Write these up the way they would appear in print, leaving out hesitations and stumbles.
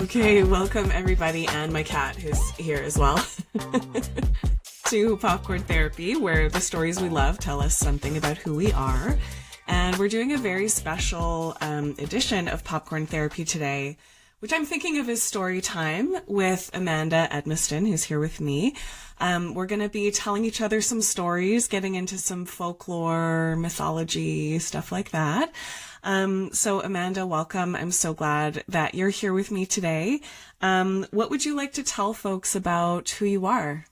Okay, welcome everybody, and my cat who's here as well, to Popcorn Therapy, where the stories we love tell us something about who we are. And we're doing a very special edition of Popcorn Therapy today, which I'm thinking of as Storytime with Amanda Edmiston, who's here with me. We're going to be telling each other some stories, getting into some folklore, mythology, stuff like that. So Amanda, welcome. I'm so glad that you're here with me today. What would you like to tell folks about who you are?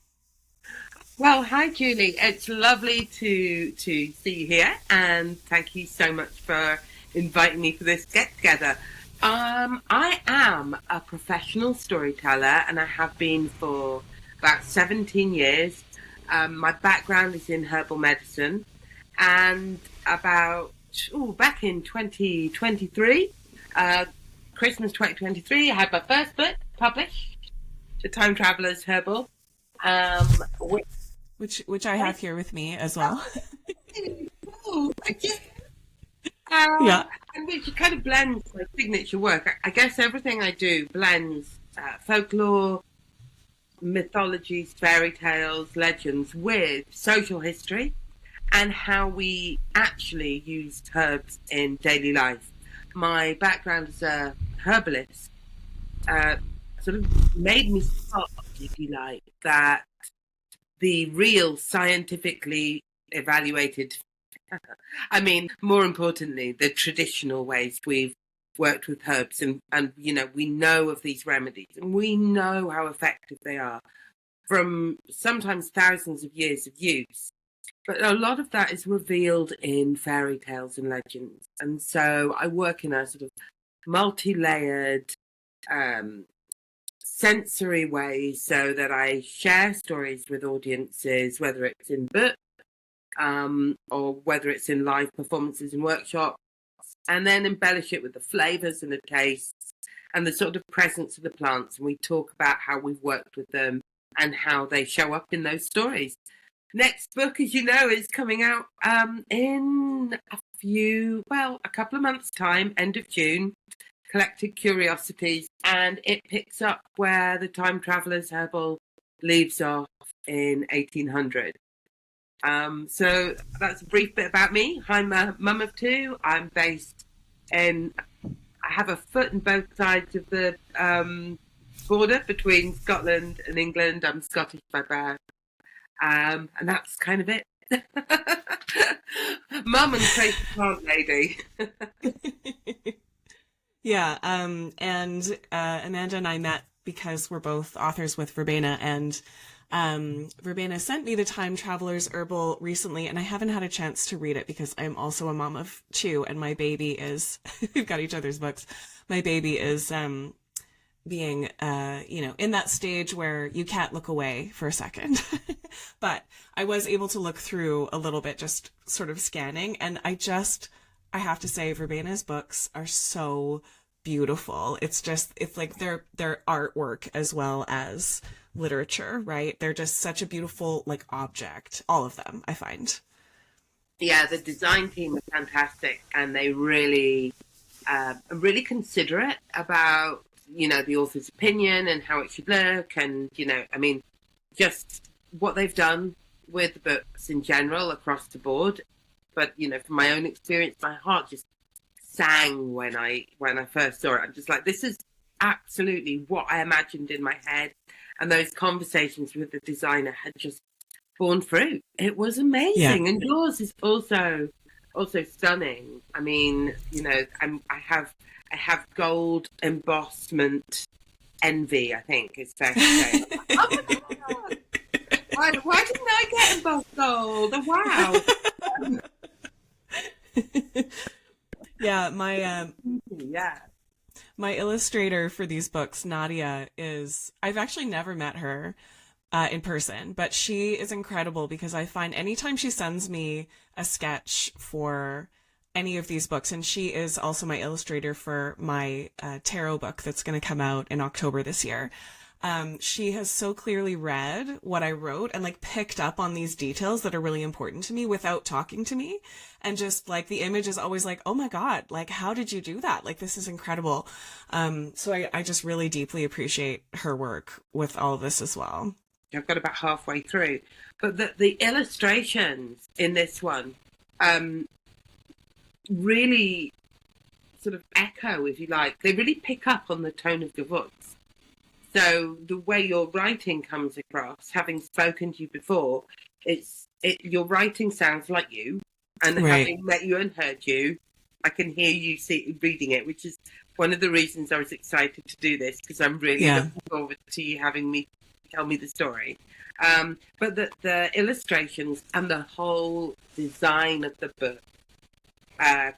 Well, hi, Julie. It's lovely to see you here, and thank you so much for inviting me for this get-together. I am a professional storyteller, and I have been for about 17 years. My background is in herbal medicine, and back in 2023, Christmas 2023, I had my first book published, The Time Traveler's Herbal, which I have here with me as well. Yeah. And which kind of blends my signature work. I guess everything I do blends folklore, mythologies, fairy tales, legends with social history and how we actually use herbs in daily life. My background as a herbalist sort of made me stop, if you like, that the real scientifically evaluated, I mean, more importantly, the traditional ways we've worked with herbs and you know, we know of these remedies and we know how effective they are from sometimes thousands of years of use. But a lot of that is revealed in fairy tales and legends. And so I work in a sort of multi-layered, sensory way so that I share stories with audiences, whether it's in book or whether it's in live performances and workshops, and then embellish it with the flavors and the tastes and the sort of presence of the plants. And we talk about how we've worked with them and how they show up in those stories. Next book, as you know, is coming out in a couple of months' time, end of June, Collected Curiosities, and it picks up where the Time Traveler's Herbal leaves off in 1800. So that's a brief bit about me. I'm a mum of two. I'm based I have a foot in both sides of the border between Scotland and England. I'm Scottish by birth. And that's kind of it. Mum and crazy plant lady. Yeah, and Amanda and I met because we're both authors with Verbena, and Verbena sent me the Time Traveler's Herbal recently, and I haven't had a chance to read it because I'm also a mom of two, and my baby is, we've got each other's books, my baby is being, in that stage where you can't look away for a second. But I was able to look through a little bit, just sort of scanning, and I have to say, Verbena's books are so beautiful. It's like their artwork as well as literature, right? They're just such a beautiful, like, object, all of them, I find. Yeah, the design team is fantastic, and they really are really considerate about, you know, the author's opinion and how it should look, and, you know, I mean, just what they've done with the books in general across the board. But, you know, from my own experience, my heart just sang when I first saw it. I'm just like, this is absolutely what I imagined in my head. And those conversations with the designer had just borne fruit. It was amazing. Yeah. And yours is also stunning. I mean, you know, I have gold embossment envy, I think is fair to say. Oh my God! Why didn't I get embossed gold? Wow. Yeah, my illustrator for these books, Nadia, I've actually never met her in person, but she is incredible because I find anytime she sends me a sketch for any of these books, and she is also my illustrator for my tarot book that's going to come out in October this year. she has so clearly read what I wrote and like picked up on these details that are really important to me without talking to me. And just like the image is always like, oh my God, like, how did you do that? Like, this is incredible. So I just really deeply appreciate her work with all of this as well. I've got about halfway through, but the illustrations in this one really sort of echo, if you like. They really pick up on the tone of your voice. So the way your writing comes across, having spoken to you before, your writing sounds like you, and having met you and heard you, I can hear you reading it, which is one of the reasons I was excited to do this, because I'm really looking forward to you having me tell me the story. But the illustrations and the whole design of the book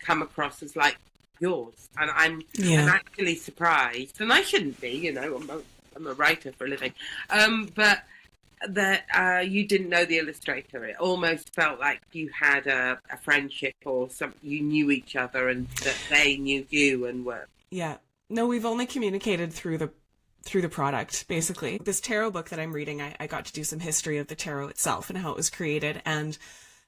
come across as like yours, and I'm actually surprised, and I shouldn't be, you know, I'm a writer for a living, but that you didn't know the illustrator. It almost felt like you had a friendship, or you knew each other, and that they knew you and were. Yeah. No, we've only communicated through the product, basically. This tarot book that I'm reading, I got to do some history of the tarot itself and how it was created. And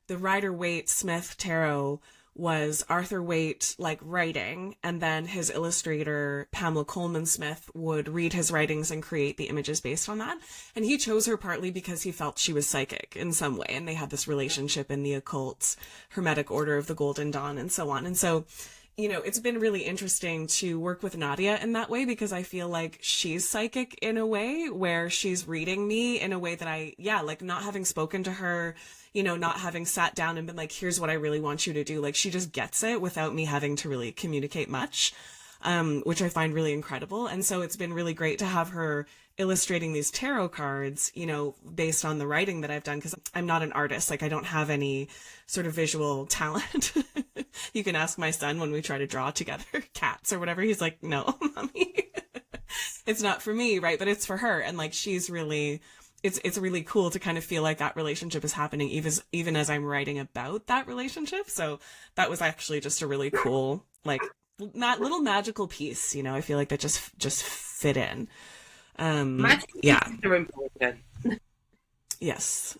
the Rider-Waite-Smith tarot was Arthur Waite like writing, and then his illustrator Pamela Coleman Smith would read his writings and create the images based on that. And he chose her partly because he felt she was psychic in some way, and they had this relationship in the occult Hermetic Order of the Golden Dawn and so on. And so, you know, it's been really interesting to work with Nadia in that way, because I feel like she's psychic in a way where she's reading me in a way that like not having spoken to her, you know, not having sat down and been like, here's what I really want you to do. Like, she just gets it without me having to really communicate much, which I find really incredible. And so it's been really great to have her illustrating these tarot cards, you know, based on the writing that I've done, because I'm not an artist. Like, I don't have any sort of visual talent. You can ask my son when we try to draw together cats or whatever. He's like, no, mommy, it's not for me, right? But it's for her. And like, she's really... It's really cool to kind of feel like that relationship is happening even as I'm writing about that relationship. So that was actually just a really cool, like, little magical piece, you know. I feel like that just fit in. Magical pieces are important. Yes.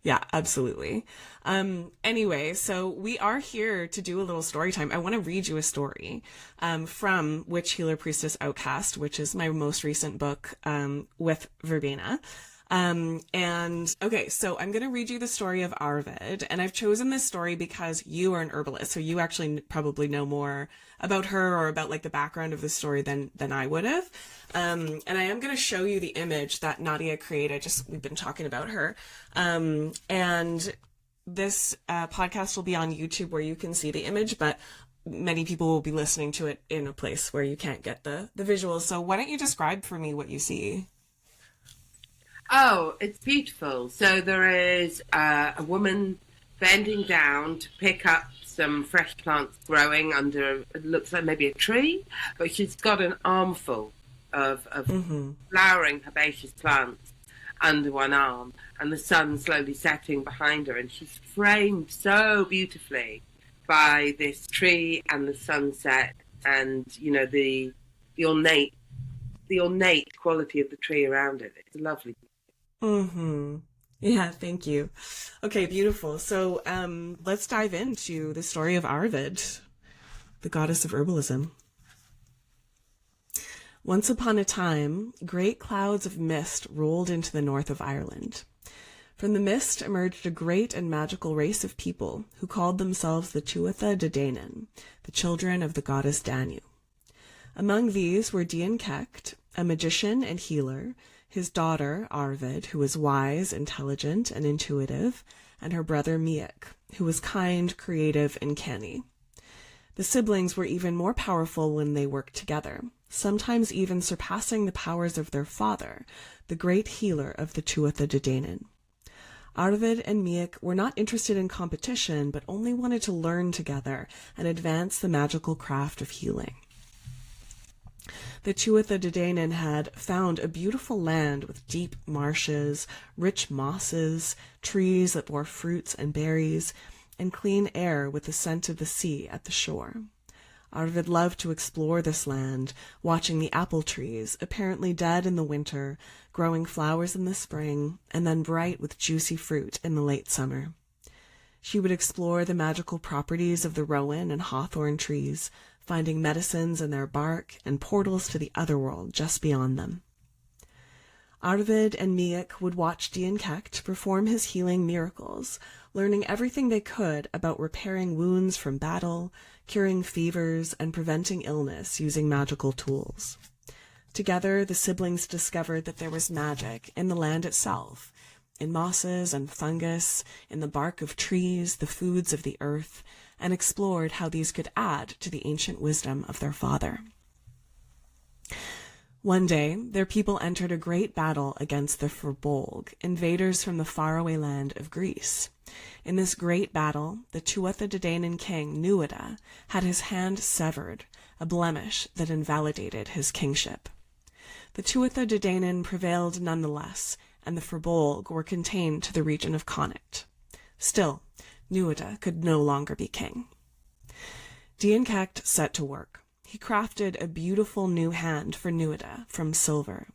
Yeah, absolutely. Anyway, so we are here to do a little story time. I want to read you a story from Witch Healer Priestess Outcast, which is my most recent book with Verbena. And okay, so I'm going to read you the story of Arvid, and I've chosen this story because you are an herbalist, so you actually probably know more about her or about like the background of the story than I would have. And I am going to show you the image that Nadia created. We've been talking about her. And this podcast will be on YouTube where you can see the image, but many people will be listening to it in a place where you can't get the visuals. So why don't you describe for me what you see? Oh, it's beautiful. So there is a woman bending down to pick up some fresh plants growing under, it looks like maybe a tree, but she's got an armful of flowering herbaceous plants under one arm, and the sun slowly setting behind her, and she's framed so beautifully by this tree and the sunset, and you know the ornate quality of the tree around it. It's lovely. Yeah, thank you. Okay, beautiful. So let's dive into the story of Arvid, the goddess of herbalism. Once upon a time, great clouds of mist rolled into the north of Ireland. From the mist emerged a great and magical race of people who called themselves the Tuatha De Danann, the children of the goddess Danu. Among these were Dian Cecht, a magician and healer, his daughter, Arvid, who was wise, intelligent, and intuitive, and her brother, Miek, who was kind, creative, and canny. The siblings were even more powerful when they worked together, sometimes even surpassing the powers of their father, the great healer of the Tuatha De Danann. Arvid and Miek were not interested in competition, but only wanted to learn together and advance the magical craft of healing. The Tuatha De Danann had found a beautiful land with deep marshes, rich mosses, trees that bore fruits and berries, and clean air with the scent of the sea at the shore. Arvid loved to explore this land, watching the apple trees, apparently dead in the winter, growing flowers in the spring, and then bright with juicy fruit in the late summer. She would explore the magical properties of the rowan and hawthorn trees, finding medicines in their bark and portals to the other world just beyond them. Arvid and Miek would watch Dian Kect perform his healing miracles, learning everything they could about repairing wounds from battle, curing fevers, and preventing illness using magical tools. Together, the siblings discovered that there was magic in the land itself, in mosses and fungus, in the bark of trees, the foods of the earth, and explored how these could add to the ancient wisdom of their father. One day, their people entered a great battle against the Firbolg, invaders from the faraway land of Greece. In this great battle, the Tuatha De Danann king, Nuada, had his hand severed, a blemish that invalidated his kingship. The Tuatha De Danann prevailed nonetheless, and the Firbolg were contained to the region of Connacht. Still, Nuada could no longer be king. Dian Kect set to work. He crafted a beautiful new hand for Nuada from silver.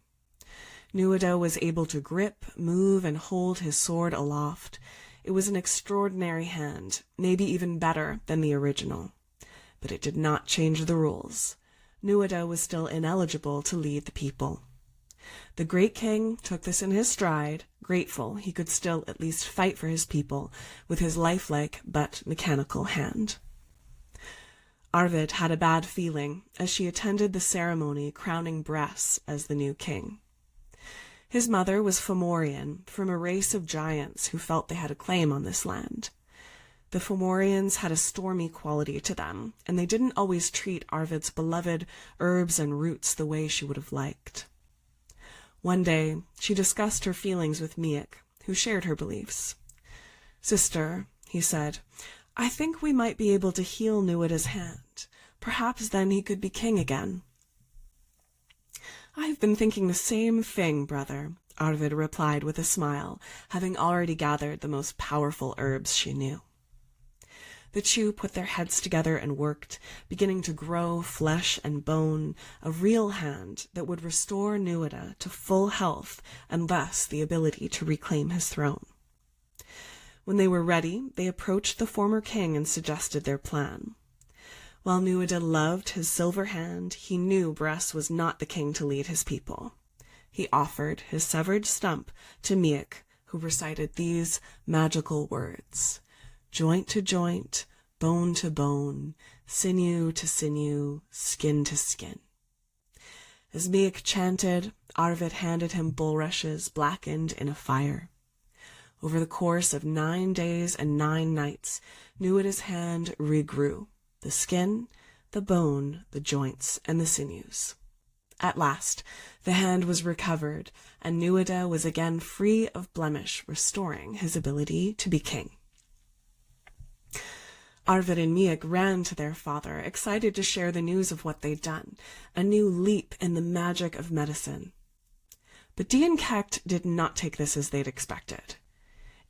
Nuada was able to grip, move, and hold his sword aloft. It was an extraordinary hand, maybe even better than the original. But it did not change the rules. Nuada was still ineligible to lead the people. The great king took this in his stride, grateful he could still at least fight for his people with his lifelike but mechanical hand. Arvid had a bad feeling as she attended the ceremony crowning Bress as the new king. His mother was Fomorian, from a race of giants who felt they had a claim on this land. The Fomorians had a stormy quality to them, and they didn't always treat Arvid's beloved herbs and roots the way she would have liked. One day, she discussed her feelings with Miek, who shared her beliefs. "Sister," he said, "I think we might be able to heal Nuada's hand. Perhaps then he could be king again." "I've been thinking the same thing, brother," Arvid replied with a smile, having already gathered the most powerful herbs she knew. The two put their heads together and worked, beginning to grow flesh and bone, a real hand that would restore Nuada to full health and thus the ability to reclaim his throne. When they were ready, they approached the former king and suggested their plan. While Nuada loved his silver hand, he knew Bress was not the king to lead his people. He offered his severed stump to Miek, who recited these magical words: "Joint to joint, bone to bone, sinew to sinew, skin to skin." As Miek chanted, Arvid handed him bulrushes blackened in a fire. Over the course of 9 days and 9 nights, Nuada's hand regrew, the skin, the bone, the joints, and the sinews. At last, the hand was recovered, and Nuada was again free of blemish, restoring his ability to be king. Arvid and Miek ran to their father, excited to share the news of what they'd done, a new leap in the magic of medicine. But Dian Kect did not take this as they'd expected.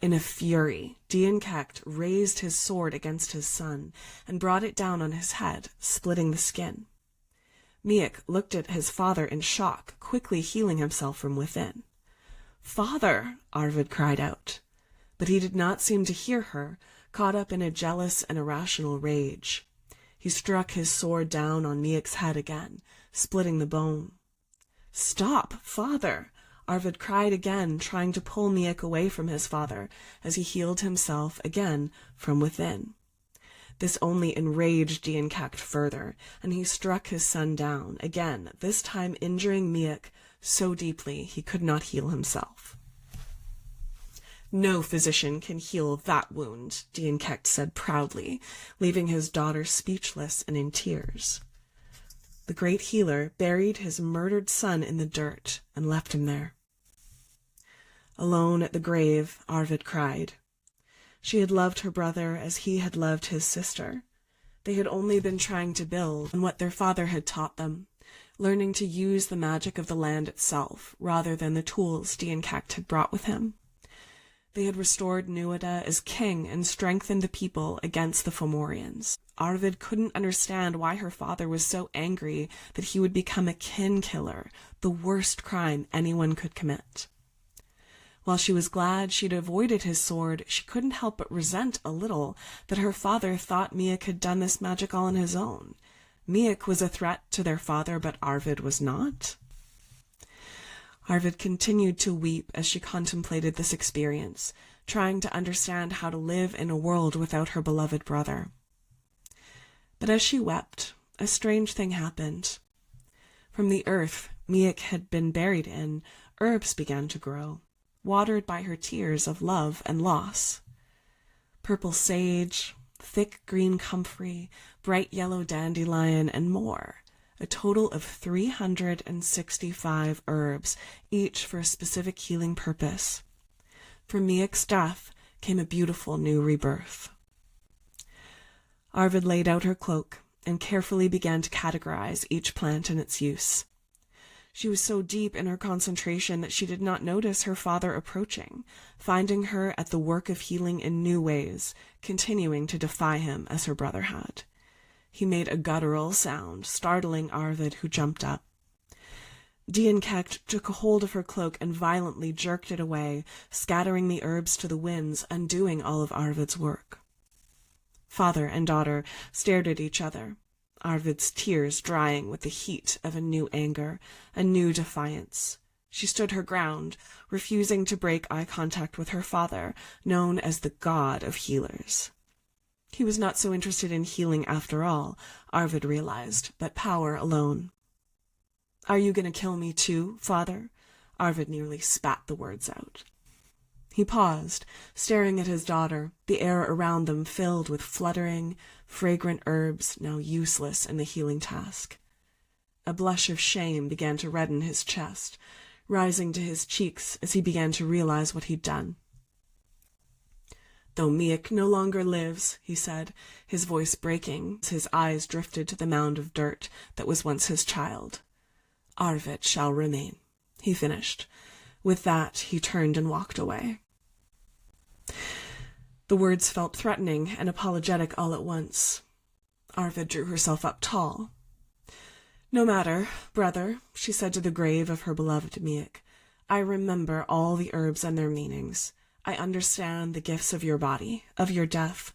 In a fury, Dian Kect raised his sword against his son and brought it down on his head, splitting the skin. Miek looked at his father in shock, quickly healing himself from within. "Father!" Arvid cried out. But he did not seem to hear her, caught up in a jealous and irrational rage. He struck his sword down on Miek's head again, splitting the bone. "Stop, father!" Arvid cried again, trying to pull Miek away from his father as he healed himself again from within. This only enraged Dian Kect further, and he struck his son down, again, this time injuring Miek so deeply he could not heal himself. "No physician can heal that wound," Dian Kect said proudly, leaving his daughter speechless and in tears. The great healer buried his murdered son in the dirt and left him there. Alone at the grave, Arvid cried. She had loved her brother as he had loved his sister. They had only been trying to build on what their father had taught them, learning to use the magic of the land itself rather than the tools Dian Kect had brought with him. They had restored Nuada as king and strengthened the people against the Fomorians. Arvid couldn't understand why her father was so angry that he would become a kin killer, the worst crime anyone could commit. While she was glad she'd avoided his sword, she couldn't help but resent a little that her father thought Miek had done this magic all on his own. Miek was a threat to their father, but Arvid was not. Arvid continued to weep as she contemplated this experience, trying to understand how to live in a world without her beloved brother. But as she wept, a strange thing happened. From the earth Miek had been buried in, herbs began to grow, watered by her tears of love and loss. Purple sage, thick green comfrey, bright yellow dandelion, and more. A total of 365 herbs, each for a specific healing purpose. From Miek's death came a beautiful new rebirth. Arvid laid out her cloak and carefully began to categorize each plant and its use. She was so deep in her concentration that she did not notice her father approaching, finding her at the work of healing in new ways, continuing to defy him as her brother had. He made a guttural sound, startling Arvid, who jumped up. Dienkekt took a hold of her cloak and violently jerked it away, scattering the herbs to the winds, undoing all of Arvid's work. Father and daughter stared at each other, Arvid's tears drying with the heat of a new anger, a new defiance. She stood her ground, refusing to break eye contact with her father, known as the god of healers. He was not so interested in healing after all, Arvid realized, but power alone. "Are you going to kill me too, father?" Arvid nearly spat the words out. He paused, staring at his daughter, the air around them filled with fluttering, fragrant herbs now useless in the healing task. A blush of shame began to redden his chest, rising to his cheeks as he began to realize what he'd done. "Though Miek no longer lives," he said, his voice breaking as his eyes drifted to the mound of dirt that was once his child. "Arvid shall remain," he finished. With that, he turned and walked away. The words felt threatening and apologetic all at once. Arvid drew herself up tall. "No matter, brother," she said to the grave of her beloved Miek. "I remember all the herbs and their meanings. I understand the gifts of your body, of your death.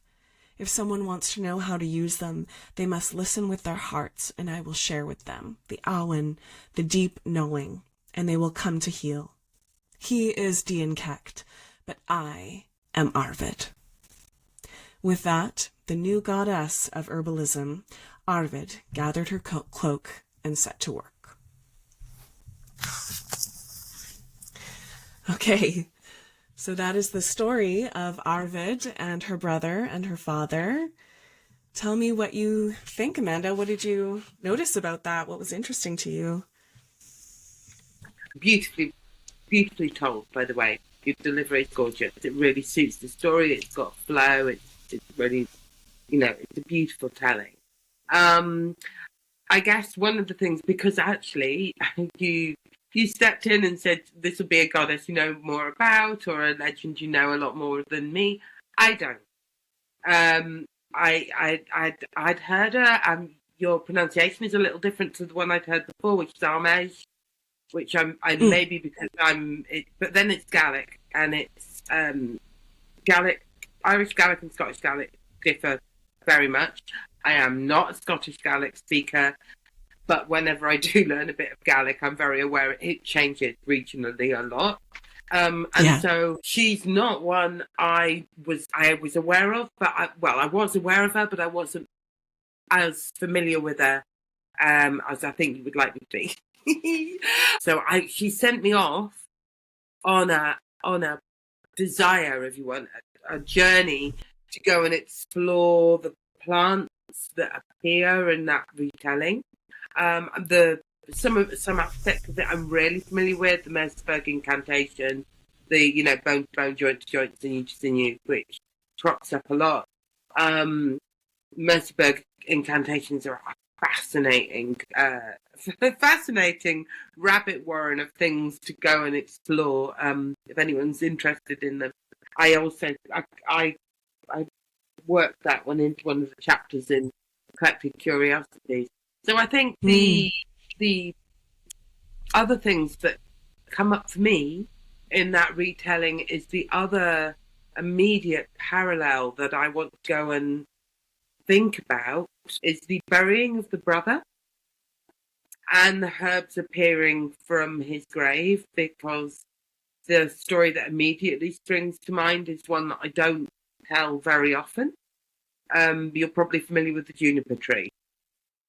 If someone wants to know how to use them, they must listen with their hearts, and I will share with them the awen, the deep knowing, and they will come to heal. He is Dienkekt, but I am Arvid." With that, the new goddess of herbalism, Arvid, gathered her cloak and set to work. Okay. So that is the story of Arvid and her brother and her father. Tell me what you think, Amanda. What did you notice about that? What was interesting to you? Beautifully, beautifully told, by the way. Your delivery is gorgeous. It really suits the story. It's got flow. It's really, it's a beautiful telling. I guess one of the things, because actually you stepped in and said, this will be a goddess you know more about, or a legend you know a lot more than me. I don't. I'd heard her. Your pronunciation is a little different to the one I'd heard before, which is Airmed, which maybe because but then it's Gaelic, and it's Gaelic, Irish Gaelic and Scottish Gaelic differ very much. I am not a Scottish Gaelic speaker, but whenever I do learn a bit of Gaelic, I'm very aware it changes regionally a lot. So she's not one I was aware of, but I was aware of her, but I wasn't as familiar with her as I think you would like me to be. So she sent me off on a desire, if you want, a journey to go and explore the plants that appear in that retelling. Some aspects of it I'm really familiar with, the Merseburg incantation, the bone to bone, joint to joint, sinew to sinew, which crops up a lot. Merseburg incantations are a fascinating rabbit warren of things to go and explore. If anyone's interested in them, I also I worked that one into one of the chapters in Collected Curiosities. So I think the other things that come up for me in that retelling is the other immediate parallel that I want to go and think about is the burying of the brother and the herbs appearing from his grave, because the story that immediately springs to mind is one that I don't tell very often. You're probably familiar with the juniper tree.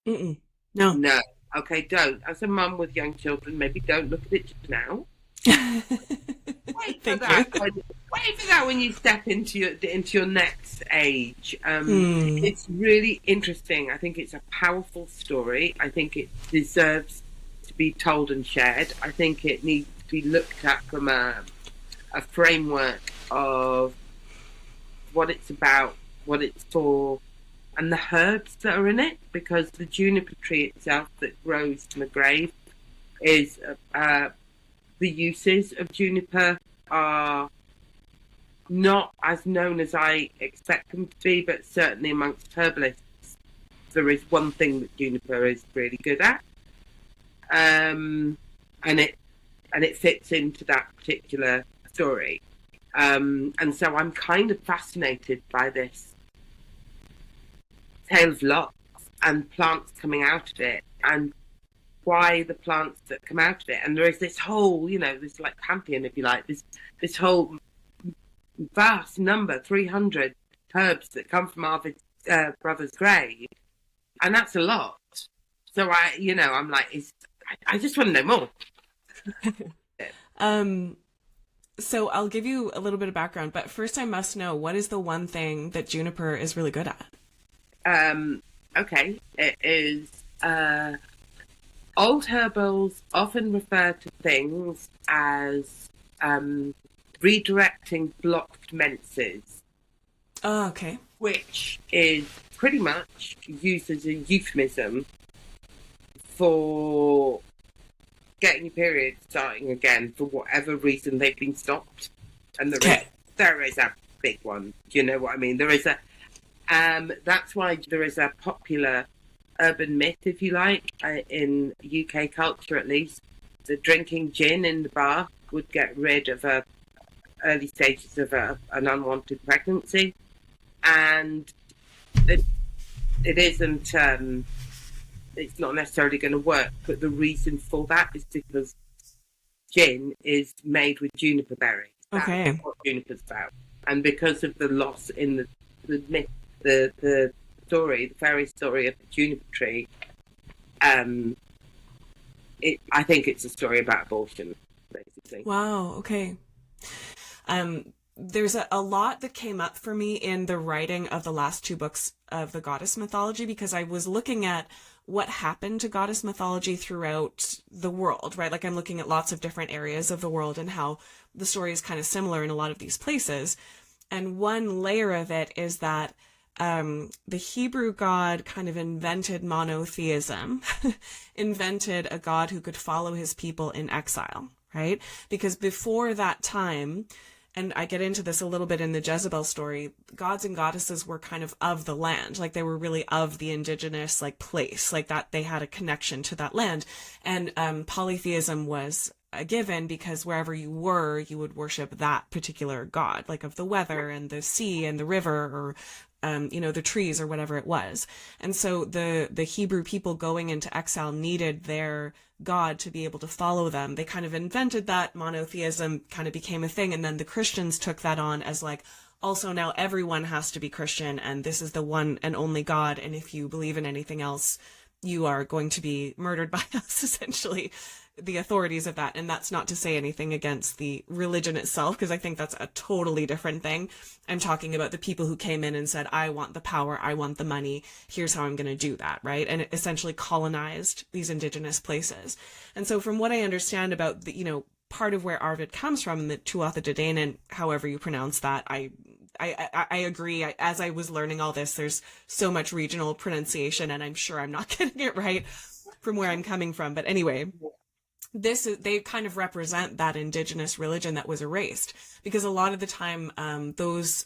Mm-mm. No. No. Okay, don't. As a mum with young children, maybe don't look at it just now. Wait for that. Wait for that when you step into your next age. It's really interesting. I think it's a powerful story. I think it deserves to be told and shared. I think it needs to be looked at from a framework of what it's about, what it's for, and the herbs that are in it, because the juniper tree itself that grows from the grave is the uses of juniper are not as known as I expect them to be, but certainly amongst herbalists there is one thing that juniper is really good at, and it fits into that particular story, and so I'm kind of fascinated by this tale of loss and plants coming out of it, and why the plants that come out of it. And there is this whole, this like pantheon, if you like, this whole vast number, 300 herbs that come from Arvid's brother's grave, and that's a lot. So I'm like, I just want to know more. So I'll give you a little bit of background, but first I must know, what is the one thing that juniper is really good at? Okay, it is. Old herbals often refer to things as redirecting blocked menses. Oh, okay. Which is pretty much used as a euphemism for getting your period starting again for whatever reason they've been stopped. And there is a big one. Do you know what I mean? There is a that's why there is a popular urban myth, if you like, in UK culture at least, that drinking gin in the bar would get rid of early stages of an unwanted pregnancy. And it isn't, it's not necessarily going to work, but the reason for that is because gin is made with juniper berries. Okay. That's what juniper's about. And because of the loss in the myth, the story, the fairy story of the juniper tree, I think it's a story about abortion, basically. Wow, okay. There's a lot that came up for me in the writing of the last two books of the goddess mythology, because I was looking at what happened to goddess mythology throughout the world, right? Like I'm looking at lots of different areas of the world and how the story is kind of similar in a lot of these places. And one layer of it is that the Hebrew God kind of invented monotheism, invented a God who could follow his people in exile, right? Because before that time, and I get into this a little bit in the Jezebel story, gods and goddesses were kind of the land, like they were really of the indigenous like place, like that they had a connection to that land. And polytheism was a given, because wherever you were, you would worship that particular god, like of the weather and the sea and the river, or the trees or whatever it was. And so the Hebrew people going into exile needed their God to be able to follow them. They kind of invented that. Monotheism kind of became a thing. And then the Christians took that on as like, also now everyone has to be Christian, and this is the one and only God. And if you believe in anything else, you are going to be murdered by us, essentially, the authorities of that. And that's not to say anything against the religion itself, because I think that's a totally different thing. I'm talking about the people who came in and said, I want the power, I want the money, here's how I'm going to do that, right? And it essentially colonized these indigenous places. And so from what I understand about the, part of where Arvid comes from, the Tuatha De Danann, however you pronounce that, I agree. As I was learning all this, there's so much regional pronunciation, and I'm sure I'm not getting it right from where I'm coming from. But anyway, they kind of represent that indigenous religion that was erased. because a lot of the time those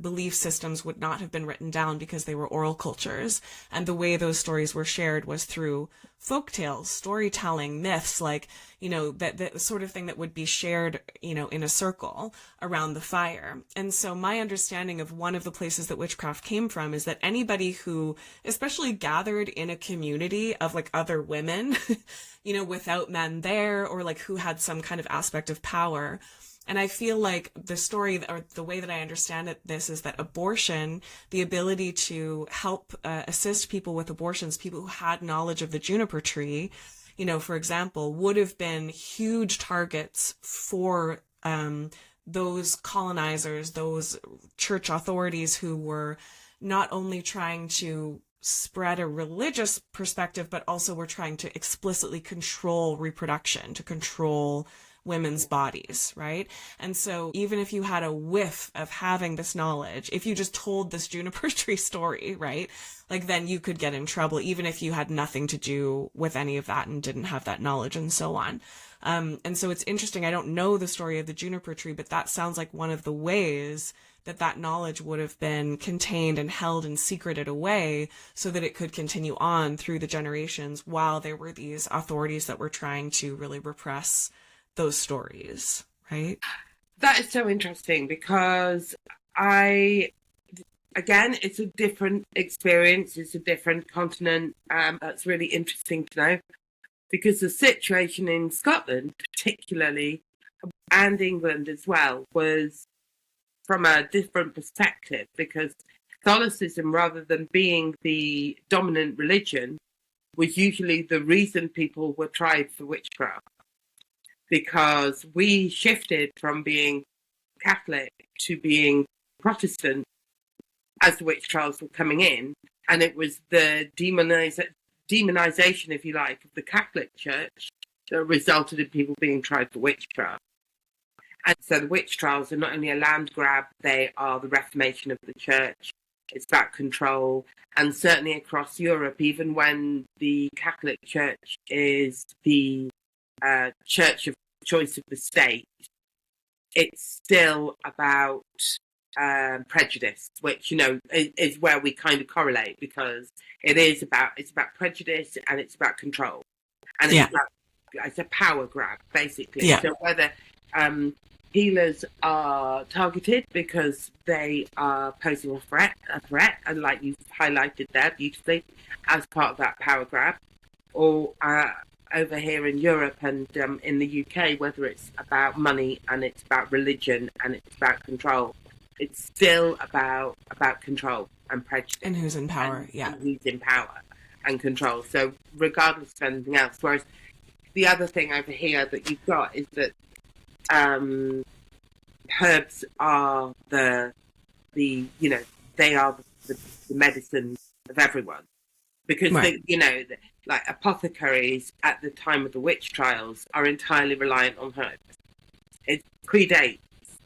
belief systems would not have been written down because they were oral cultures, and the way those stories were shared was through folk tales, storytelling, myths, like, you know, that sort of thing that would be shared, you know, in a circle around the fire. And so my understanding of one of the places that witchcraft came from is that anybody who especially gathered in a community of like other women, you know, without men there, or like who had some kind of aspect of power. And I feel like the story, or the way that I understand it, this is that abortion, the ability to help assist people with abortions, people who had knowledge of the juniper tree, you know, for example, would have been huge targets for those colonizers, those church authorities who were not only trying to spread a religious perspective, but also were trying to explicitly control reproduction, to control women's bodies, right? And so even if you had a whiff of having this knowledge, if you just told this juniper tree story, right, like then you could get in trouble, even if you had nothing to do with any of that and didn't have that knowledge and so on. And so it's interesting. I don't know the story of the juniper tree, but that sounds like one of the ways that that knowledge would have been contained and held and secreted away so that it could continue on through the generations while there were these authorities that were trying to really repress those stories, right? That is so interesting because again, it's a different experience. It's a different continent. That's really interesting to know because the situation in Scotland, particularly, and England as well, was from a different perspective because Catholicism, rather than being the dominant religion, was usually the reason people were tried for witchcraft. Because we shifted from being Catholic to being Protestant as the witch trials were coming in, and it was the demonization, if you like, of the Catholic Church that resulted in people being tried for witchcraft. And so the witch trials are not only a land grab, they are the reformation of the church. It's about control, and certainly across Europe, even when the Catholic Church is the church of choice of the state, it's still about prejudice, which, you know, is where we kind of correlate because it's about prejudice and it's about control, and it's a power grab basically. So whether healers are targeted because they are posing a threat, and like you've highlighted there beautifully as part of that power grab, or over here in Europe and in the UK, whether it's about money and it's about religion and it's about control, it's still about control and prejudice. And who's in power, and who's in power and control. So regardless of anything else, whereas the other thing over here that you've got is that herbs are the you know, they are the medicine of everyone. Because, right. You know, like apothecaries at the time of the witch trials are entirely reliant on herbs. It predates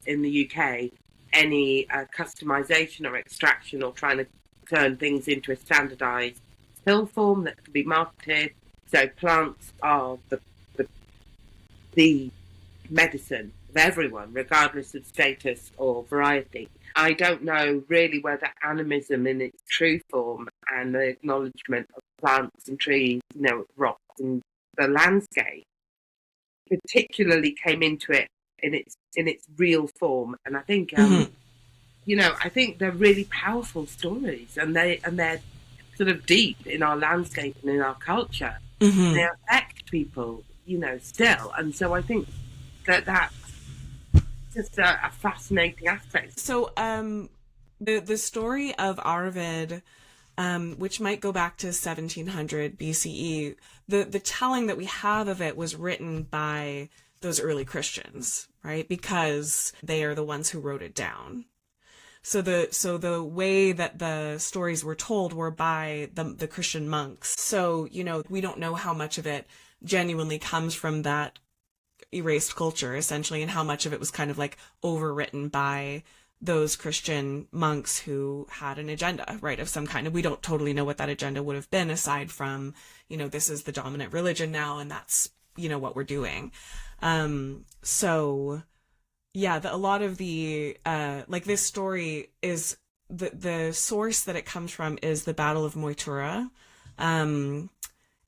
in the UK any customization or extraction or trying to turn things into a standardized pill form that can be marketed. So plants are the medicine of everyone, regardless of status or variety. I don't know really whether animism in its true form and the acknowledgement of plants and trees, you know, rocks and the landscape particularly came into it in its real form. And I think you know, I think they're really powerful stories, and they're sort of deep in our landscape and in our culture. Mm-hmm. They affect people, you know, still. And so I think that's just a fascinating aspect. So the story of Arvid, which might go back to 1700 BCE, the telling that we have of it was written by those early Christians, right? Because they are the ones who wrote it down. So the way that the stories were told were by the Christian monks. So, you know, we don't know how much of it genuinely comes from that erased culture, essentially, and how much of it was kind of like overwritten by those Christian monks who had an agenda, right, of some kind. And we don't totally know what that agenda would have been, aside from, you know, this is the dominant religion now, and that's, you know, what we're doing. So yeah, a lot of the like this story is the source that it comes from is the Battle of Moytura. Um,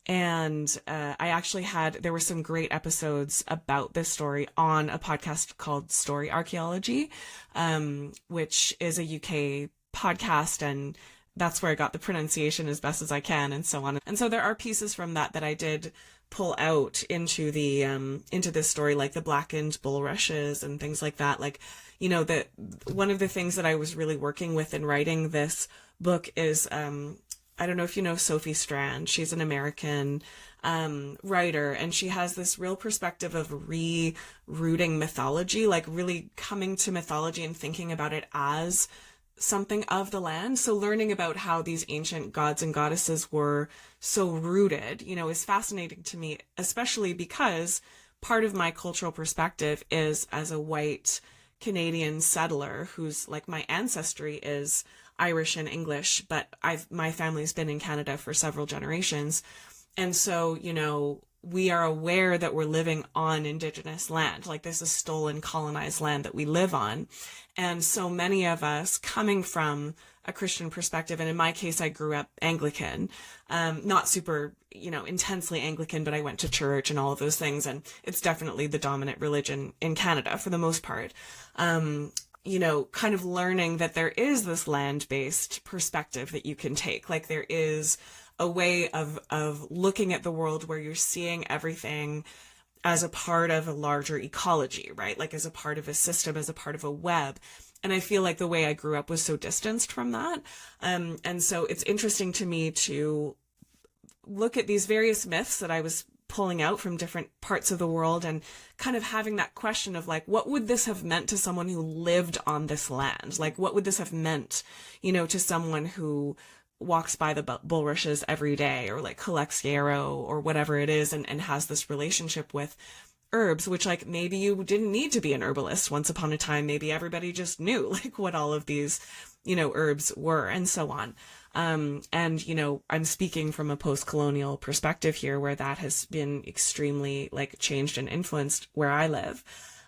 and I actually there were some great episodes about this story on a podcast called Story Archaeology, which is a UK podcast, and that's where I got the pronunciation as best as I can, and so on. And so there are pieces from that I did pull out into the into this story, like the blackened bulrushes and things like that. Like, you know, that one of the things that I was really working with in writing this book is I don't know if you know Sophie Strand. She's an American writer, and she has this real perspective of rerouting mythology, like really coming to mythology and thinking about it as something of the land. So learning about how these ancient gods and goddesses were so rooted, you know, is fascinating to me, especially because part of my cultural perspective is as a white Canadian settler who's like, my ancestry is Irish and English, but my family's been in Canada for several generations. And so, you know, we are aware that we're living on Indigenous land. Like, this is stolen, colonized land that we live on. And so many of us coming from a Christian perspective, and in my case, I grew up Anglican, not super, you know, intensely Anglican, but I went to church and all of those things. And it's definitely the dominant religion in Canada for the most part. You know, kind of learning that there is this land-based perspective that you can take. Like, there is a way of looking at the world where you're seeing everything as a part of a larger ecology, right? Like, as a part of a system, as a part of a web. And I feel like the way I grew up was so distanced from that. And so it's interesting to me to look at these various myths that I was pulling out from different parts of the world and kind of having that question of like, what would this have meant to someone who lived on this land? Like, what would this have meant, you know, to someone who walks by the bulrushes every day, or like collects yarrow or whatever it is, and has this relationship with herbs, which, like, maybe you didn't need to be an herbalist once upon a time. Maybe everybody just knew like what all of these, you know, herbs were, and so on. And, you know, I'm speaking from a post-colonial perspective here, where that has been extremely like changed and influenced where I live.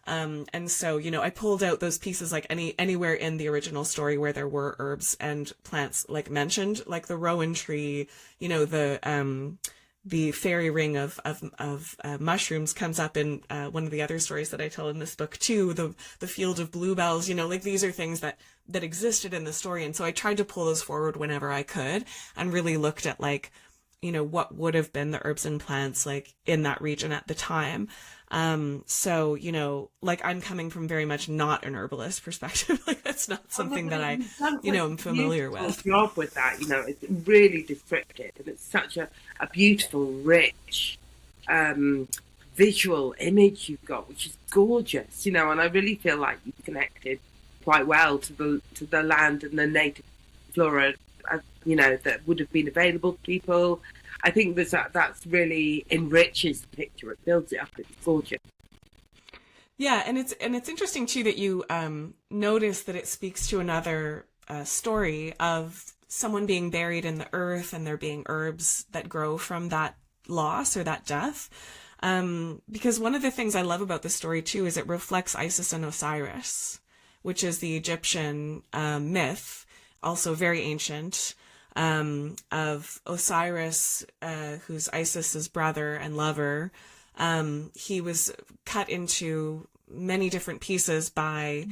And so, you know, I pulled out those pieces, like anywhere in the original story where there were herbs and plants like mentioned, like the rowan tree, you know, the fairy ring of mushrooms comes up in one of the other stories that I tell in this book too. The field of bluebells, you know, like these are things that existed in the story, and so I tried to pull those forward whenever I could, and really looked at, like, you know, what would have been the herbs and plants like in that region at the time. So, you know, like, I'm coming from very much not an herbalist perspective. Like, that's not something that I, you know, am familiar with. Job with that, you know, it's really descriptive, and it's such a beautiful, rich, visual image you've got, which is gorgeous, you know. And I really feel like you've connected quite well to the land and the native flora, you know, that would have been available to people. I think that's really enriches the picture. It builds it up. It's gorgeous. Yeah, and it's interesting too that you notice that it speaks to another story of someone being buried in the earth, and there being herbs that grow from that loss or that death. Because one of the things I love about this story too is it reflects Isis and Osiris, which is the Egyptian myth, also very ancient, of Osiris, who's Isis's brother and lover. He was cut into many different pieces by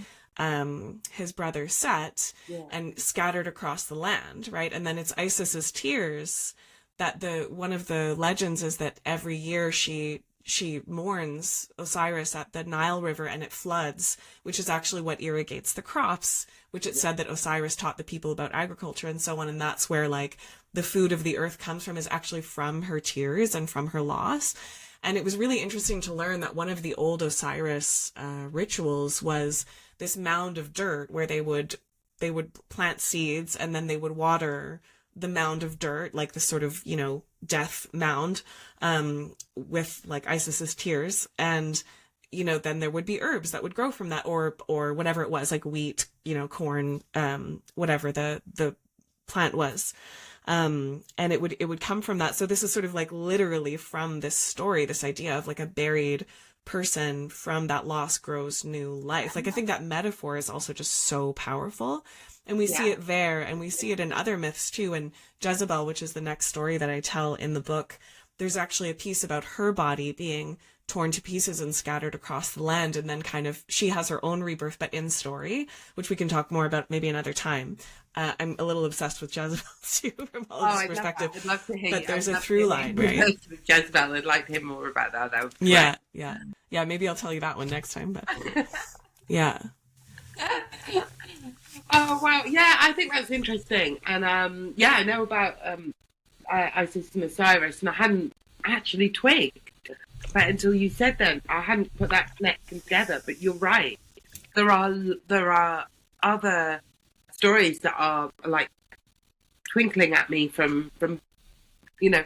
his brother Set, and scattered across the land, right? And then it's Isis's tears that one of the legends is that every year she mourns Osiris at the Nile River, and it floods, which is actually what irrigates the crops, which it said that Osiris taught the people about agriculture and so on. And that's where, like, the food of the earth comes from, is actually from her tears and from her loss. And it was really interesting to learn that one of the old Osiris rituals was this mound of dirt where they would plant seeds, and then they would water the mound of dirt, like the sort of, you know, death mound, with like Isis's tears. And, you know, then there would be herbs that would grow from that, or whatever it was, like wheat, you know, corn, whatever the plant was. And it would come from that. So this is sort of like literally from this story, this idea of like a buried person, from that loss grows new life. Like, I think that metaphor is also just so powerful. And we see it there, and we see it in other myths too. And Jezebel, which is the next story that I tell in the book, there's actually a piece about her body being torn to pieces and scattered across the land. And then kind of, she has her own rebirth, but in story, which we can talk more about maybe another time. I'm a little obsessed with Jezebel too, from all this perspective. I'd love to hear. But there's a through line, right? With Jezebel, I'd like to hear more about that. That would be yeah, yeah. Maybe I'll tell you that one next time. But yeah. Oh wow, yeah, I think that's interesting. And I know about Isis and Osiris, and I hadn't actually twigged, but until you said that, I hadn't put that connection together. But you're right. There are other stories that are like twinkling at me from my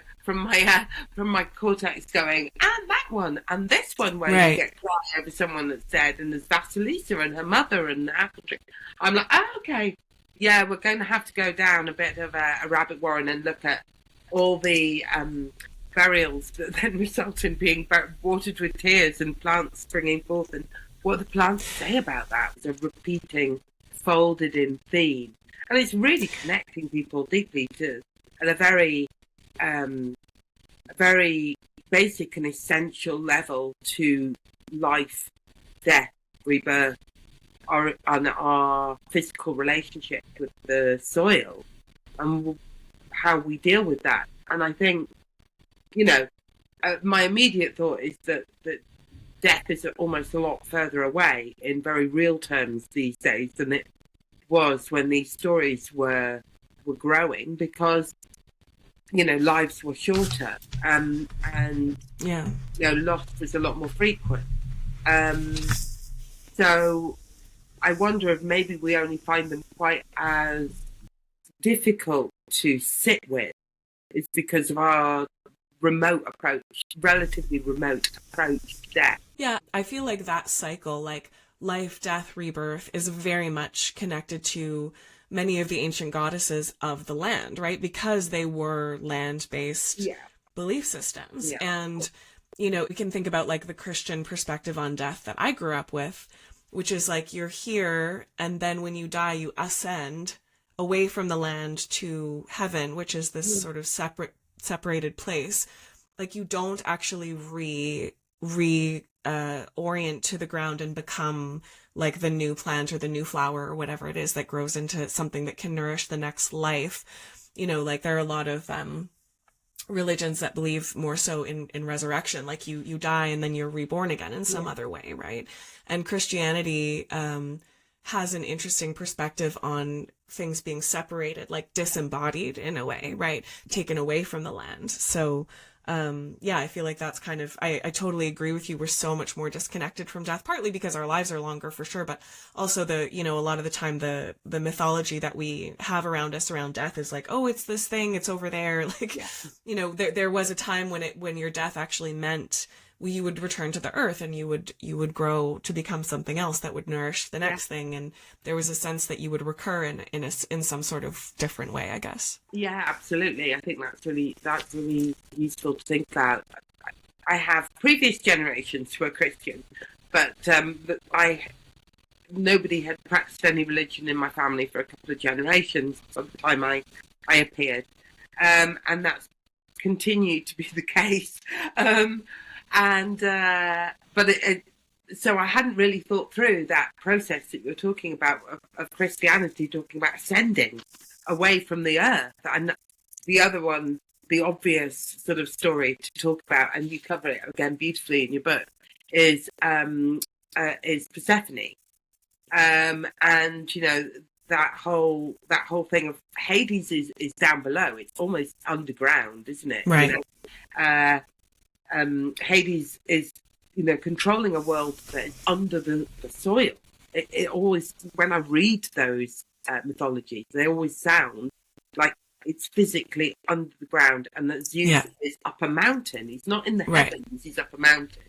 cortex, going, and that one and this one, where you get cry over someone that's dead, and there's Vasilisa and her mother and apple tree. I'm like, oh, okay, yeah, we're going to have to go down a bit of a rabbit warren and look at all the burials that then result in being watered with tears and plants springing forth, and what the plants say about that. It's a repeating, folded in theme, and it's really connecting people deeply to at a very basic and essential level to life, death, rebirth, on our physical relationship with the soil and how we deal with that. And I think, my immediate thought is that death is almost a lot further away in very real terms these days than it was when these stories were growing, because lives were shorter, and loss was a lot more frequent. So I wonder if maybe we only find them quite as difficult to sit with. It's because of our relatively remote approach to death. Yeah, I feel like that cycle, like life, death, rebirth, is very much connected to many of the ancient goddesses of the land, right? Because they were land-based belief systems. Yeah. And, we can think about like the Christian perspective on death that I grew up with, which is like, you're here, and then when you die, you ascend away from the land to heaven, which is this sort of separated place. Like, you don't actually orient to the ground and become like the new plant or the new flower or whatever it is that grows into something that can nourish the next life. Like there are a lot of religions that believe more so in resurrection, like you die and then you're reborn again in some other way, right? And Christianity has an interesting perspective on things being separated, like disembodied in a way, right? Taken away from the land. So I feel like that's kind of, I totally agree with you. We're so much more disconnected from death, partly because our lives are longer for sure, but also a lot of the time the mythology that we have around us around death is like, oh, it's this thing, it's over there. Like, there was a time when your death actually meant you would return to the earth and you would grow to become something else that would nourish the next thing. And there was a sense that you would recur in some sort of different way, I guess. Yeah, absolutely. I think that's really useful to think about. I have previous generations were Christian, but nobody had practiced any religion in my family for a couple of generations by the time I appeared. And that's continued to be the case. So I hadn't really thought through that process that you're talking about of Christianity, talking about ascending away from the earth. And the other one, the obvious sort of story to talk about, and you cover it again beautifully in your book, is Persephone. And that whole thing of Hades is down below. It's almost underground, isn't it? Right. Hades is, controlling a world that is under the soil. It always, when I read those mythologies, they always sound like it's physically under the ground, and that Zeus is up a mountain. He's not in the heavens; he's up a mountain.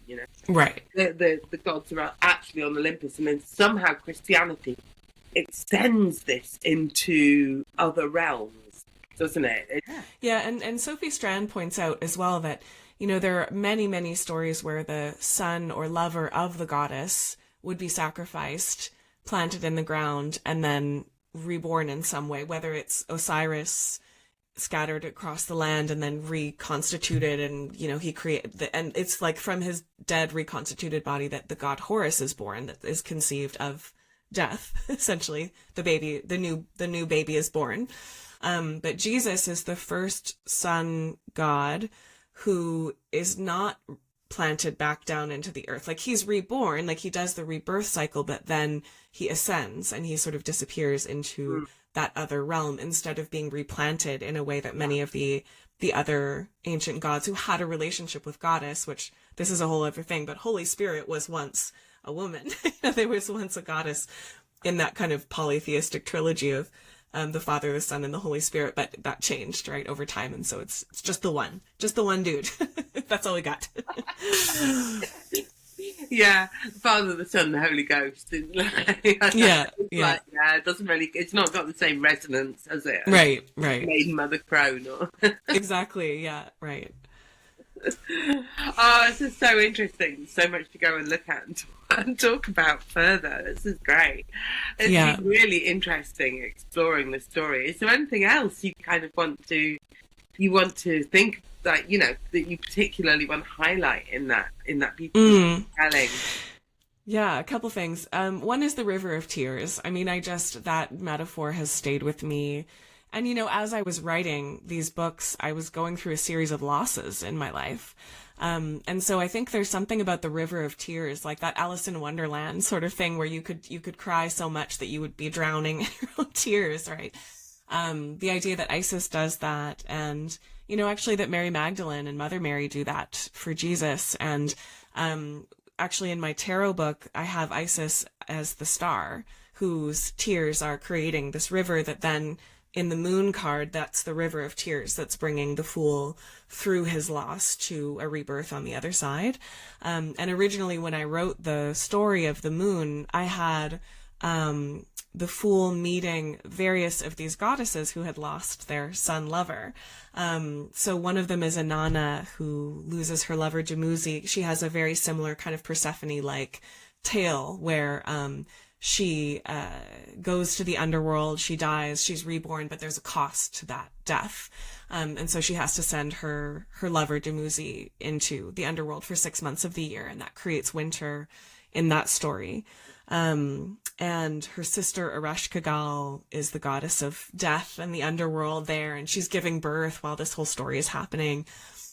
Right. The gods are actually on Olympus, and then somehow Christianity extends this into other realms. doesn't it? Yeah, and Sophie Strand points out as well that, there are many, many stories where the son or lover of the goddess would be sacrificed, planted in the ground, and then reborn in some way, whether it's Osiris scattered across the land and then reconstituted, and he created and it's like from his dead reconstituted body that the god Horus is born, that is conceived of death. Essentially the new baby is born. But Jesus is the first son god who is not planted back down into the earth. Like, he's reborn, like he does the rebirth cycle, but then he ascends and he sort of disappears into that other realm instead of being replanted in a way that many of the other ancient gods who had a relationship with goddess, which this is a whole other thing, but Holy Spirit was once a woman. There was once a goddess in that kind of polytheistic trilogy of the Father, the Son, and the Holy Spirit, but that changed, right, over time, and so it's just the one dude. That's all we got. Yeah, the Father, the Son, the Holy Ghost. Yeah. Like, it doesn't really. It's not got the same resonance as it. Right. Maiden, Mother, Crone. Or Exactly. Yeah. Right. Oh, this is so interesting. So much to go and look at and talk about further. This is great. It's been really interesting exploring the story. Is there anything else you kind of want to think, like, that you particularly want to highlight in that piece telling? Yeah, a couple things. One is the river of tears. I mean, that metaphor has stayed with me. And, as I was writing these books, I was going through a series of losses in my life. And so I think there's something about the river of tears, like that Alice in Wonderland sort of thing where you could cry so much that you would be drowning in your own tears, right? The idea that Isis does that, and, actually that Mary Magdalene and Mother Mary do that for Jesus. And actually in my tarot book, I have Isis as the star whose tears are creating this river that then, in the moon card, that's the river of tears that's bringing the fool through his loss to a rebirth on the other side. And originally when I wrote the story of the moon, I had the fool meeting various of these goddesses who had lost their son lover. So one of them is Inanna, who loses her lover Dumuzi. She has a very similar kind of Persephone-like tale where she goes to the underworld, she dies, she's reborn, but there's a cost to that death. And so she has to send her lover Dumuzi into the underworld for 6 months of the year, and that creates winter in that story. And her sister Ereshkigal is the goddess of death and the underworld there, and she's giving birth while this whole story is happening,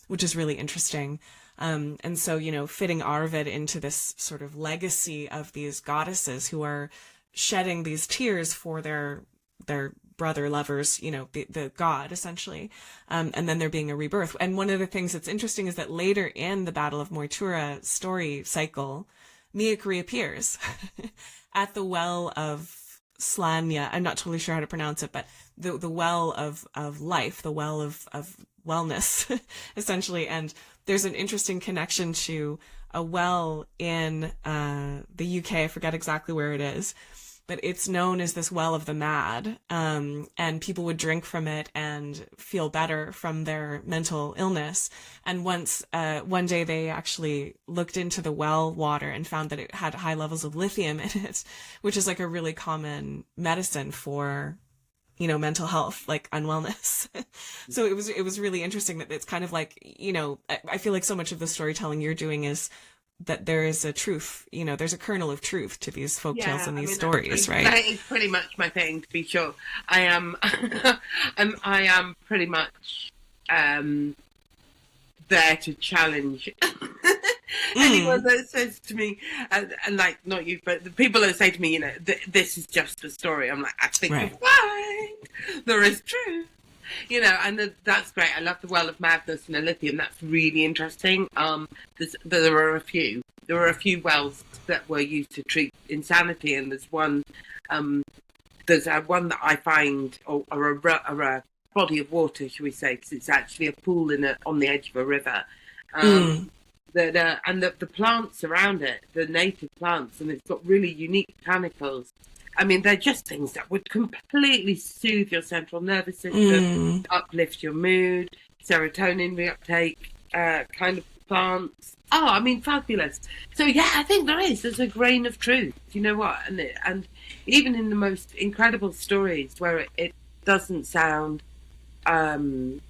which is really interesting. And so, fitting Arvid into this sort of legacy of these goddesses who are shedding these tears for their brother lovers, the god, essentially. And then there being a rebirth. And one of the things that's interesting is that later in the Battle of Moytura story cycle, Miak reappears at the well of Slania. I'm not totally sure how to pronounce it, but the well of life, the well of wellness, essentially. And there's an interesting connection to a well in the UK. I forget exactly where it is, but it's known as this well of the mad. And people would drink from it and feel better from their mental illness. And one day they actually looked into the well water and found that it had high levels of lithium in it, which is like a really common medicine for mental health, like unwellness. So it was really interesting that it's kind of like, I feel like so much of the storytelling you're doing is that there is a truth, there's a kernel of truth to these folk tales and these stories, right? That is pretty much my thing, to be sure. I am, I am pretty much there to challenge anyone that says to me, and like, not you, but the people that say to me, this is just a story. I'm like, I think you're right. There is truth. And that's great. I love the Well of Madness and the lithium. That's really interesting. There were a few wells that were used to treat insanity, and there's one that I find, or a body of water, shall we say, because it's actually a pool on the edge of a river. And the plants around it, the native plants, and it's got really unique botanicals. I mean, they're just things that would completely soothe your central nervous system, uplift your mood, serotonin reuptake, kind of plants. Oh, I mean, fabulous. So yeah, I think there's a grain of truth. You know what? And even in the most incredible stories where it doesn't sound that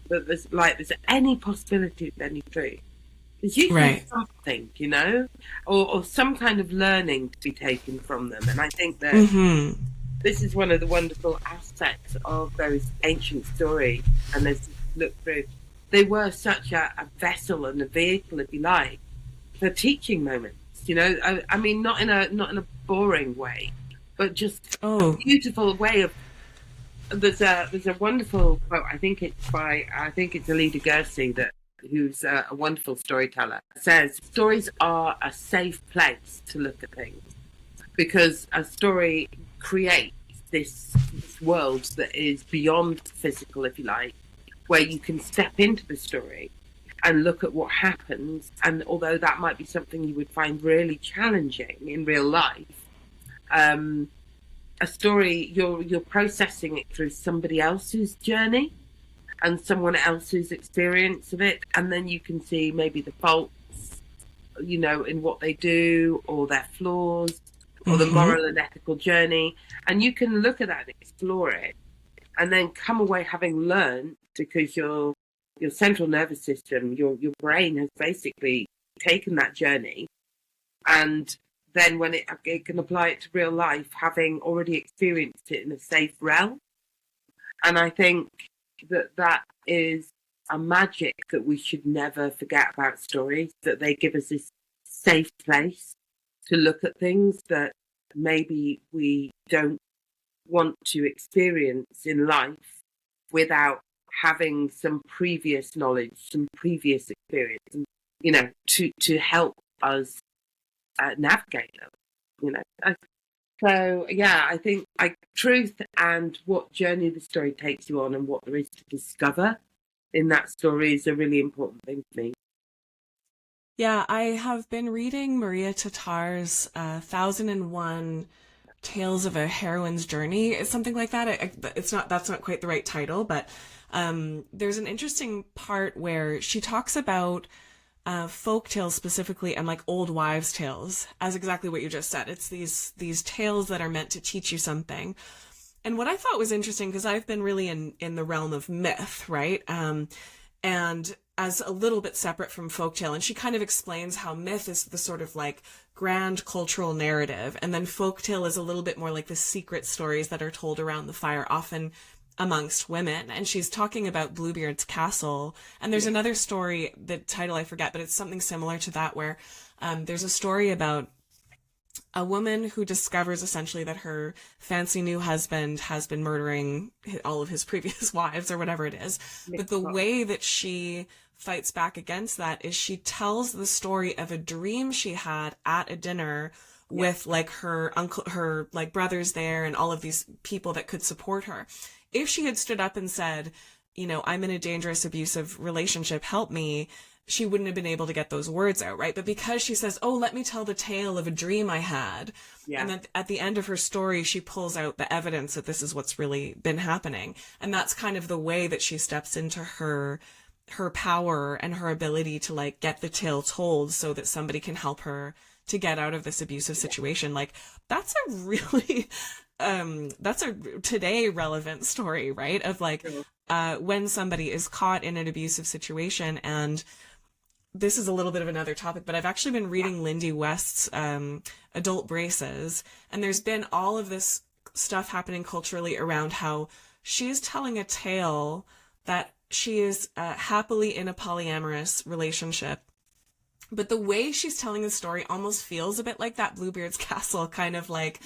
there's any possibility of any truth, there's usually something, you know, or some kind of learning to be taken from them. And I think that this is one of the wonderful aspects of those ancient stories. And as you look through, they were such a vessel and a vehicle, if you like, for teaching moments. You know, I mean, not in a boring way, but just a beautiful way of. There's a wonderful quote. I think it's Alida Gersi, who's a wonderful storyteller. Says stories are a safe place to look at things, because a story creates this world that is beyond physical, if you like, where you can step into the story and look at what happens. And although that might be something you would find really challenging in real life, a story, you're processing it through somebody else's journey and someone else's experience of it, and then you can see maybe the faults, you know, in what they do, or their flaws, or the moral and ethical journey, and you can look at that and explore it, and then come away having learned, because your central nervous system, your brain has basically taken that journey, and then when it can apply it to real life, having already experienced it in a safe realm. And I think that is a magic that we should never forget about stories, that they give us this safe place to look at things that maybe we don't want to experience in life without having some previous knowledge, some previous experience, and, you know, to help us navigate them, you know. So yeah, I think truth and what journey the story takes you on and what there is to discover in that story is a really important thing for me. Yeah, I have been reading Maria Tatar's 1001 Tales of a Heroine's Journey. It's something like that. That's not quite the right title, but there's an interesting part where she talks about folk tales specifically, and like old wives' tales, as exactly what you just said. It's these tales that are meant to teach you something. And what I thought was interesting, because I've been really in the realm of myth, right? And as a little bit separate from folktale, and she kind of explains how myth is the sort of like grand cultural narrative, and then folktale is a little bit more like the secret stories that are told around the fire, often amongst women. And she's talking about Bluebeard's Castle, and there's another story, the title I forget, but it's something similar to that, where there's a story about a woman who discovers essentially that her fancy new husband has been murdering all of his previous wives, or whatever it is. But the way that she fights back against that is she tells the story of a dream she had at a dinner with like her uncle, her like brothers there, and all of these people that could support her. If she had stood up and said, you know, I'm in a dangerous, abusive relationship, help me, she wouldn't have been able to get those words out, right? But because she says, oh, let me tell the tale of a dream I had. Yeah. And then at the end of her story, she pulls out the evidence that this is what's really been happening. And that's kind of the way that she steps into her power and her ability to like get the tale told so that somebody can help her to get out of this abusive situation. Like, that's a really, that's a today relevant story, right? Of like, when somebody is caught in an abusive situation. And this is a little bit of another topic, but I've actually been reading Lindy West's Adult Braces, and there's been all of this stuff happening culturally around how she's telling a tale that she is happily in a polyamorous relationship. But the way she's telling the story almost feels a bit like that Bluebeard's Castle, kind of like,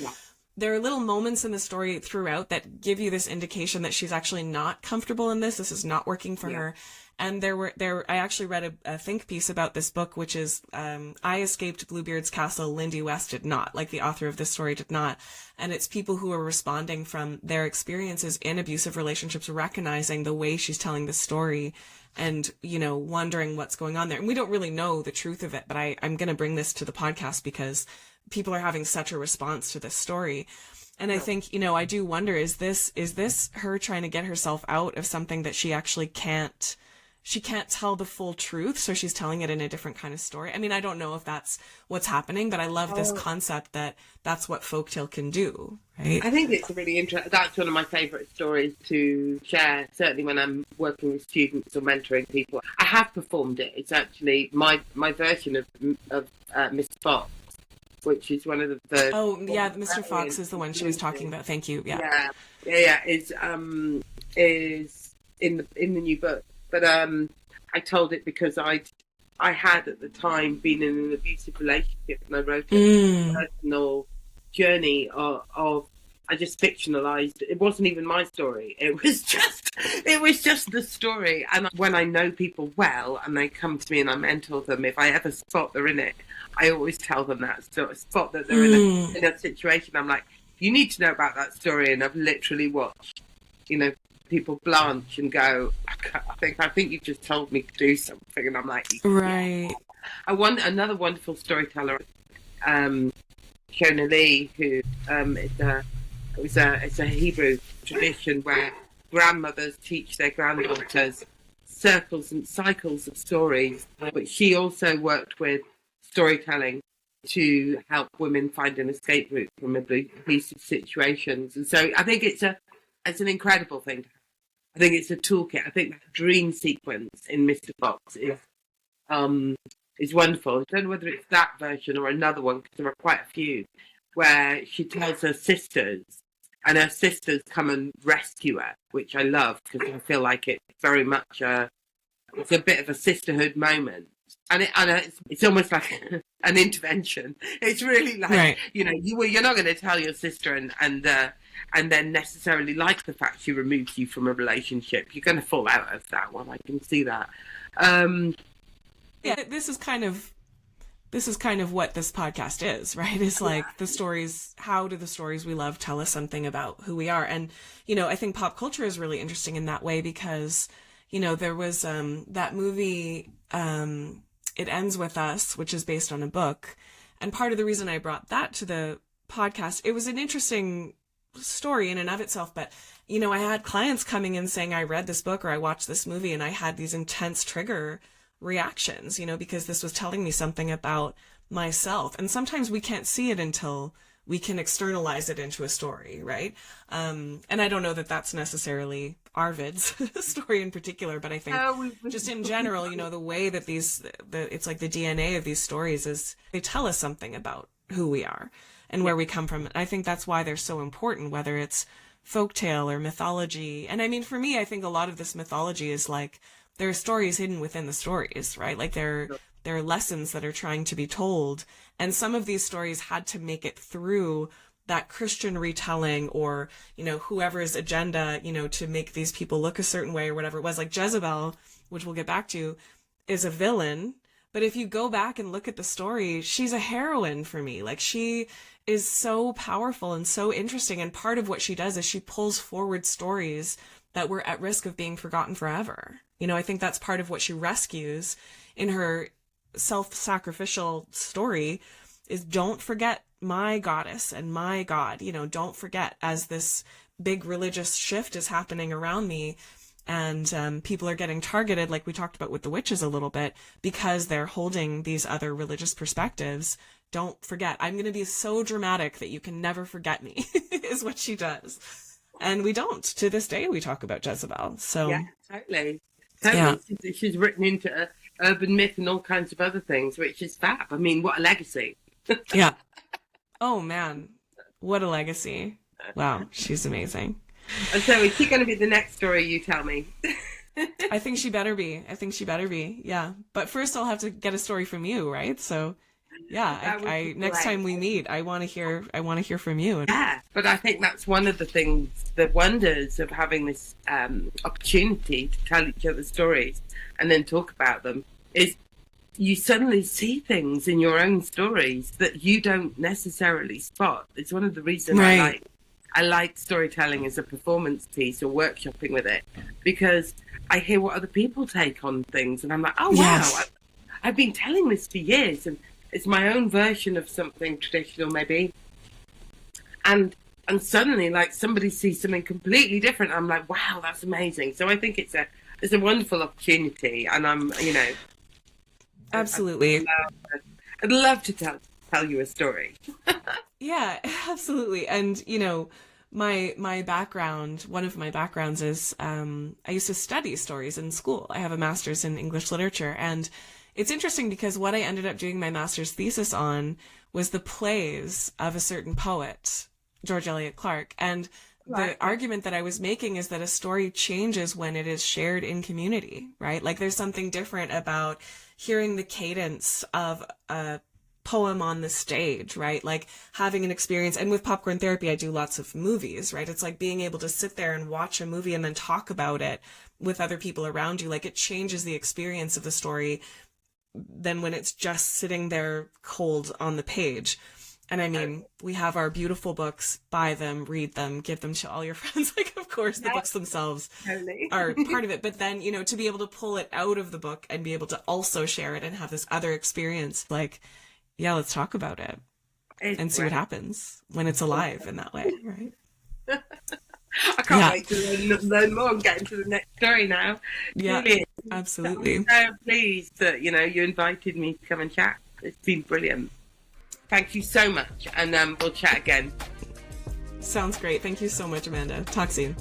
there are little moments in the story throughout that give you this indication that she's actually not comfortable in this. This is not working for her. And I actually read a think piece about this book, which is, I escaped Bluebeard's castle, Lindy West did not, like the author of this story did not. And it's people who are responding from their experiences in abusive relationships, recognizing the way she's telling the story and, you know, wondering what's going on there. And we don't really know the truth of it, but I'm going to bring this to the podcast because people are having such a response to this story. And I think, you know, I do wonder, is this her trying to get herself out of something that she actually can't tell the full truth, so she's telling it in a different kind of story? I mean, I don't know if that's what's happening, but I love this concept that that's what folktale can do, right? I think it's a really interesting, that's one of my favourite stories to share, certainly when I'm working with students or mentoring people. I have performed it. It's actually my version of Mr. Fox, which is one of the... Oh, yeah, Mr. Fox is the one she was talking about. Thank you, yeah. Yeah, is in the new book. But I told it because I had at the time been in an abusive relationship, and I wrote a personal journey of I just fictionalized. It wasn't even my story. It was just the story. And when I know people well and they come to me and I mentor them, if I ever spot they're in it, I always tell them that. So spot that they're in a situation. I'm like, you need to know about that story. And I've literally watched, you know, people blanch and go, I think you just told me to do something. And I'm like, right. I want another wonderful storyteller, Shona Lee, who it's a Hebrew tradition where grandmothers teach their granddaughters circles and cycles of stories, but she also worked with storytelling to help women find an escape route from abusive situations. And so I think it's an incredible thing. I think it's a toolkit. I think that dream sequence in Mr. Fox is wonderful. I don't know whether it's that version or another one, because there are quite a few, where she tells her sisters, and her sisters come and rescue her, which I love, because I feel like it's very much it's a bit of a sisterhood moment. And it's almost like an intervention. It's really like, right. You know, you're not going to tell your sister and then necessarily like the fact she removes you from a relationship. You're going to fall out of that one. I can see that. Yeah, this is kind of what this podcast is, right? It's like the stories, how do the stories we love tell us something about who we are? And, you know, I think pop culture is really interesting in that way because, you know, there was that movie, It Ends With Us, which is based on a book. And part of the reason I brought that to the podcast, it was an interesting story in and of itself, but, you know, I had clients coming in saying, I read this book or I watched this movie and I had these intense trigger reactions, you know, because this was telling me something about myself. And sometimes we can't see it until we can externalize it into a story, right? And I don't know that that's necessarily Arvid's story in particular, but I think just in general, you know, the way that it's like the DNA of these stories is they tell us something about who we are and where we come from. I think that's why they're so important, whether it's folktale or mythology. And I mean, for me, I think a lot of this mythology is like, there are stories hidden within the stories, right? Like there are lessons that are trying to be told. And some of these stories had to make it through that Christian retelling or, you know, whoever's agenda, you know, to make these people look a certain way or whatever it was. Like Jezebel, which we'll get back to, is a villain. But if you go back and look at the story, she's a heroine for me. Like she is so powerful and so interesting. And part of what she does is she pulls forward stories that were at risk of being forgotten forever. You know, I think that's part of what she rescues in her self-sacrificial story is don't forget my goddess and my God. You know, don't forget as this big religious shift is happening around me and people are getting targeted, like we talked about with the witches a little bit, because they're holding these other religious perspectives. Don't forget. I'm going to be so dramatic that you can never forget me is what she does. And we don't. To this day, we talk about Jezebel. So yeah, totally. Yeah. She's written into urban myth and all kinds of other things, which is fab. I mean, what a legacy. Yeah. Oh, man. What a legacy. Wow. She's amazing. And so is she going to be the next story you tell me? I think she better be. Yeah. But first I'll have to get a story from you, right? So Yeah. That would I be next great. time we meet, I want to hear from you. Yeah, but I think that's one of the things, the wonders of having this opportunity to tell each other stories and then talk about them is you suddenly see things in your own stories that you don't necessarily spot. It's one of the reasons Right. I like storytelling as a performance piece or workshopping with it, because I hear what other people take on things and I'm like, oh wow, Yes. I've been telling this for years and it's my own version of something traditional maybe. And suddenly like somebody sees something completely different. I'm like, wow, that's amazing. So I think it's a wonderful opportunity, and I'm, you know, Absolutely. I'd love to tell you a story. Yeah, absolutely. And you know, my background, one of my backgrounds is I used to study stories in school. I have a master's in English literature, and it's interesting because what I ended up doing my master's thesis on was the plays of a certain poet, George Eliot Clark. And the argument that I was making is that a story changes when it is shared in community, right? Like there's something different about hearing the cadence of a poem on the stage, right? Like having an experience. And with popcorn therapy, I do lots of movies, right? It's like being able to sit there and watch a movie and then talk about it with other people around you. Like it changes the experience of the story than when it's just sitting there cold on the page. And I mean, we have our beautiful books, buy them, read them, give them to all your friends. Like, of course, the books themselves are part of it. But then, you know, to be able to pull it out of the book and be able to also share it and have this other experience, like, yeah, let's talk about it and see what happens when it's alive in that way, right? I can't wait to learn more and get into the next story now. Yeah, Brilliant. absolutely. I'm so pleased that, you know, you invited me to come and chat. It's been brilliant. Thank you so much, and we'll chat again. Sounds great. Thank you so much, Amanda. Talk soon.